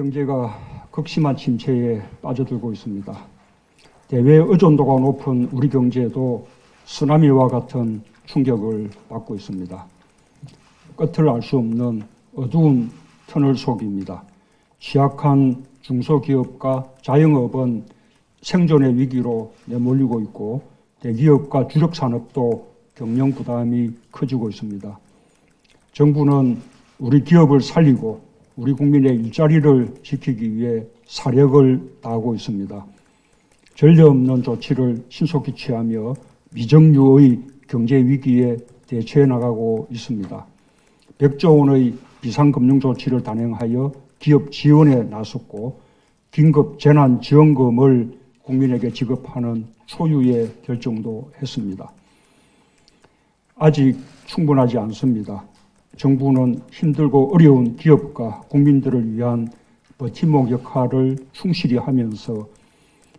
경제가 극심한 침체에 빠져들고 있습니다. 대외 의존도가 높은 우리 경제도 쓰나미와 같은 충격을 받고 있습니다. 끝을 알 수 없는 어두운 터널 속입니다. 취약한 중소기업과 자영업은 생존의 위기로 내몰리고 있고 대기업과 주력 산업도 경영 부담이 커지고 있습니다. 정부는 우리 기업을 살리고 우리 국민의 일자리를 지키기 위해 사력을 다하고 있습니다. 전례 없는 조치를 신속히 취하며 미정유의 경제 위기에 대처해 나가고 있습니다. 100조 원의 비상금융 조치를 단행하여 기업 지원에 나섰고 긴급 재난지원금을 국민에게 지급하는 초유의 결정도 했습니다. 아직 충분하지 않습니다. 정부는 힘들고 어려운 기업과 국민들을 위한 버팀목 역할을 충실히 하면서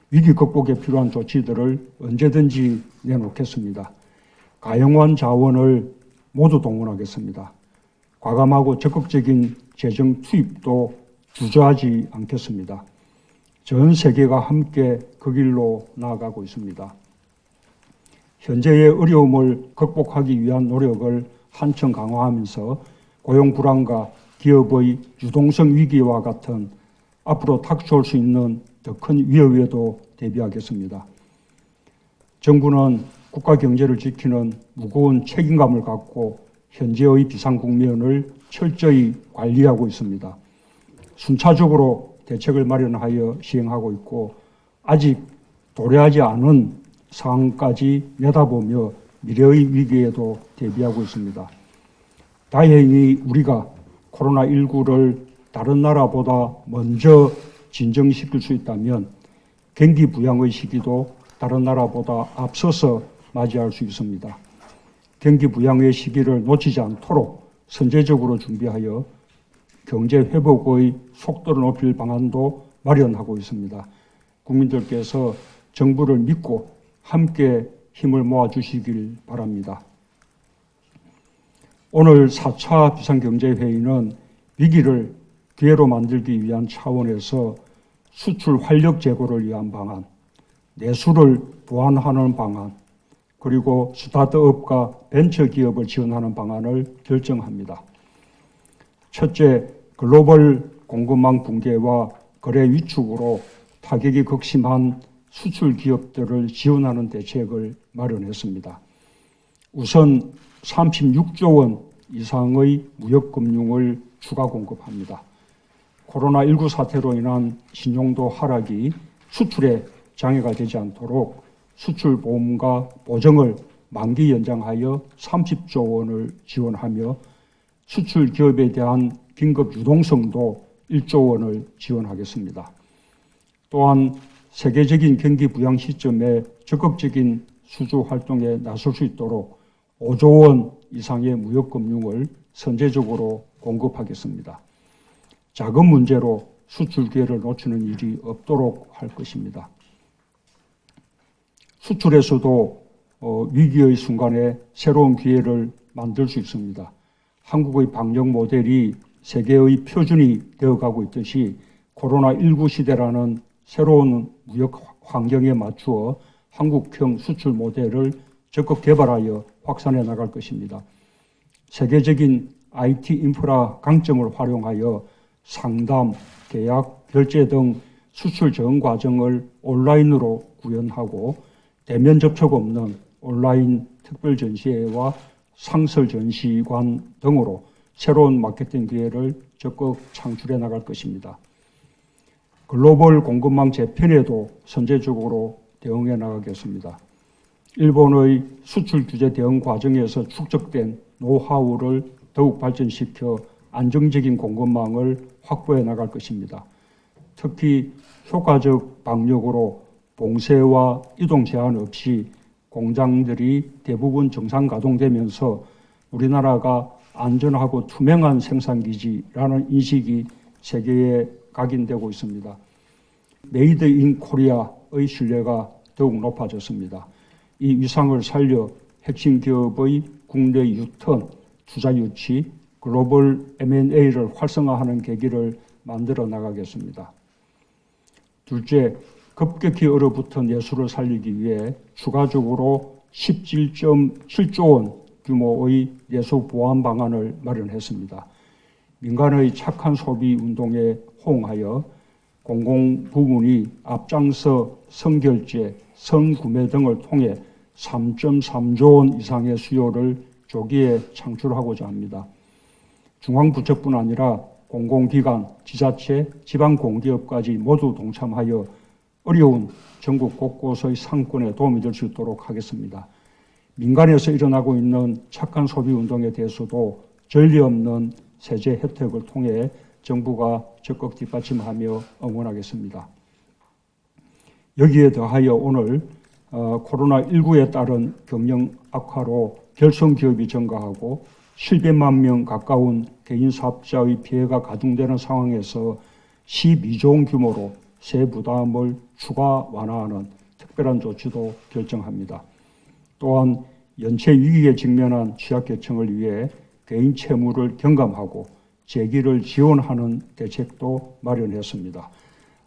위기 극복에 필요한 조치들을 언제든지 내놓겠습니다. 가용한 자원을 모두 동원하겠습니다. 과감하고 적극적인 재정 투입도 주저하지 않겠습니다. 전 세계가 함께 그 길로 나아가고 있습니다. 현재의 어려움을 극복하기 위한 노력을 한층 강화하면서 고용 불안과 기업의 유동성 위기와 같은 앞으로 닥쳐올 수 있는 더 큰 위협에도 대비하겠습니다. 정부는 국가 경제를 지키는 무거운 책임감을 갖고 현재의 비상 국면을 철저히 관리하고 있습니다. 순차적으로 대책을 마련하여 시행하고 있고 아직 도래하지 않은 상황까지 내다보며 미래의 위기에도 대비하고 있습니다. 다행히 우리가 코로나19를 다른 나라보다 먼저 진정시킬 수 있다면 경기 부양의 시기도 다른 나라보다 앞서서 맞이할 수 있습니다. 경기 부양의 시기를 놓치지 않도록 선제적으로 준비하여 경제 회복의 속도를 높일 방안도 마련하고 있습니다. 국민들께서 정부를 믿고 함께 힘을 모아주시길 바랍니다. 오늘 4차 비상경제회의는 위기를 기회로 만들기 위한 차원에서 수출 활력 제고를 위한 방안, 내수를 보완하는 방안, 그리고 스타트업과 벤처기업을 지원하는 방안을 결정합니다. 첫째, 글로벌 공급망 붕괴와 거래 위축으로 타격이 극심한 수출 기업들을 지원하는 대책을 마련했습니다. 우선 36조 원 이상의 무역금융을 추가 공급합니다. 코로나19 사태로 인한 신용도 하락이 수출에 장애가 되지 않도록 수출보험과 보증을 만기 연장하여 30조 원을 지원하며 수출 기업에 대한 긴급 유동성도 1조 원을 지원하겠습니다. 또한 세계적인 경기 부양 시점에 적극적인 수주 활동에 나설 수 있도록 5조 원 이상의 무역금융을 선제적으로 공급하겠습니다. 자금 문제로 수출 기회를 놓치는 일이 없도록 할 것입니다. 수출에서도 위기의 순간에 새로운 기회를 만들 수 있습니다. 한국의 방역 모델이 세계의 표준이 되어가고 있듯이 코로나19 시대라는 새로운 무역 환경에 맞추어 한국형 수출 모델을 적극 개발하여 확산해 나갈 것입니다. 세계적인 IT 인프라 강점을 활용하여 상담, 계약, 결제 등 수출 지원 과정을 온라인으로 구현하고 대면 접촉 없는 온라인 특별 전시회와 상설 전시관 등으로 새로운 마케팅 기회를 적극 창출해 나갈 것입니다. 글로벌 공급망 재편에도 선제적으로 대응해 나가겠습니다. 일본의 수출 규제 대응 과정에서 축적된 노하우를 더욱 발전시켜 안정적인 공급망을 확보해 나갈 것입니다. 특히 효과적 방역으로 봉쇄와 이동 제한 없이 공장들이 대부분 정상 가동되면서 우리나라가 안전하고 투명한 생산기지라는 인식이 세계에 각인되고 있습니다. 메이드 인 코리아의 신뢰가 더욱 높아졌습니다. 이 위상을 살려 핵심 기업의 국내 유턴, 투자 유치, 글로벌 M&A를 활성화하는 계기를 만들어 나가겠습니다. 둘째, 급격히 얼어붙은 예술을 살리기 위해 추가적으로 17.7조 원 규모의 예술 보완 방안을 마련했습니다. 민간의 착한 소비 운동에 호응하여 공공부문이 앞장서 선결제, 선구매 등을 통해 3.3조 원 이상의 수요를 조기에 창출하고자 합니다. 중앙부처뿐 아니라 공공기관, 지자체, 지방공기업까지 모두 동참하여 어려운 전국 곳곳의 상권에 도움이 될 수 있도록 하겠습니다. 민간에서 일어나고 있는 착한 소비 운동에 대해서도 전례 없는 세제 혜택을 통해 정부가 적극 뒷받침하며 응원하겠습니다. 여기에 더하여 오늘 코로나19에 따른 경영 악화로 결성기업이 증가하고 700만 명 가까운 개인 사업자의 피해가 가중되는 상황에서 12조 원 규모로 세 부담을 추가 완화하는 특별한 조치도 결정합니다. 또한 연체 위기에 직면한 취약계층을 위해 개인 채무를 경감하고 재기를 지원하는 대책도 마련했습니다.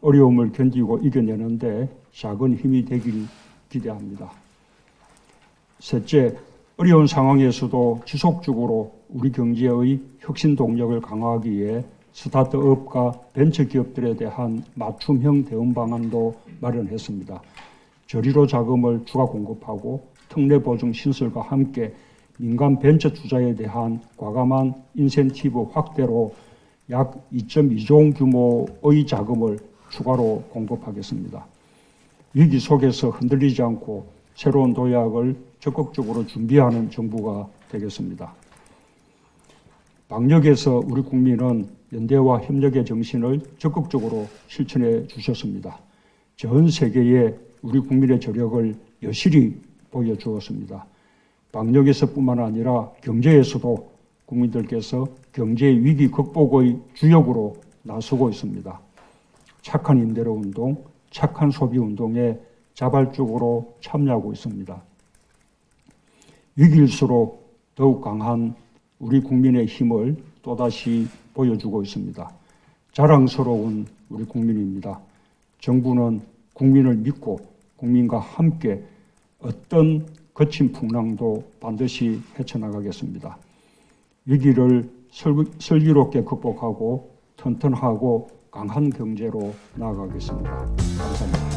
어려움을 견디고 이겨내는데 작은 힘이 되길 기대합니다. 셋째, 어려운 상황에서도 지속적으로 우리 경제의 혁신 동력을 강화하기 위해 스타트업과 벤처기업들에 대한 맞춤형 대응 방안도 마련했습니다. 저리로 자금을 추가 공급하고 특례 보증 신설과 함께 민간 벤처 투자에 대한 과감한 인센티브 확대로 약 2.2조 원 규모의 자금을 추가로 공급하겠습니다. 위기 속에서 흔들리지 않고 새로운 도약을 적극적으로 준비하는 정부가 되겠습니다. 방역에서 우리 국민은 연대와 협력의 정신을 적극적으로 실천해 주셨습니다. 전 세계에 우리 국민의 저력을 여실히 보여주었습니다. 방역에서뿐만 아니라 경제에서도 국민들께서 경제 위기 극복의 주역으로 나서고 있습니다. 착한 임대료 운동, 착한 소비 운동에 자발적으로 참여하고 있습니다. 위기일수록 더욱 강한 우리 국민의 힘을 또다시 보여주고 있습니다. 자랑스러운 우리 국민입니다. 정부는 국민을 믿고 국민과 함께 어떤 거친 풍랑도 반드시 헤쳐나가겠습니다. 위기를 슬기롭게 극복하고 튼튼하고 강한 경제로 나아가겠습니다. 감사합니다.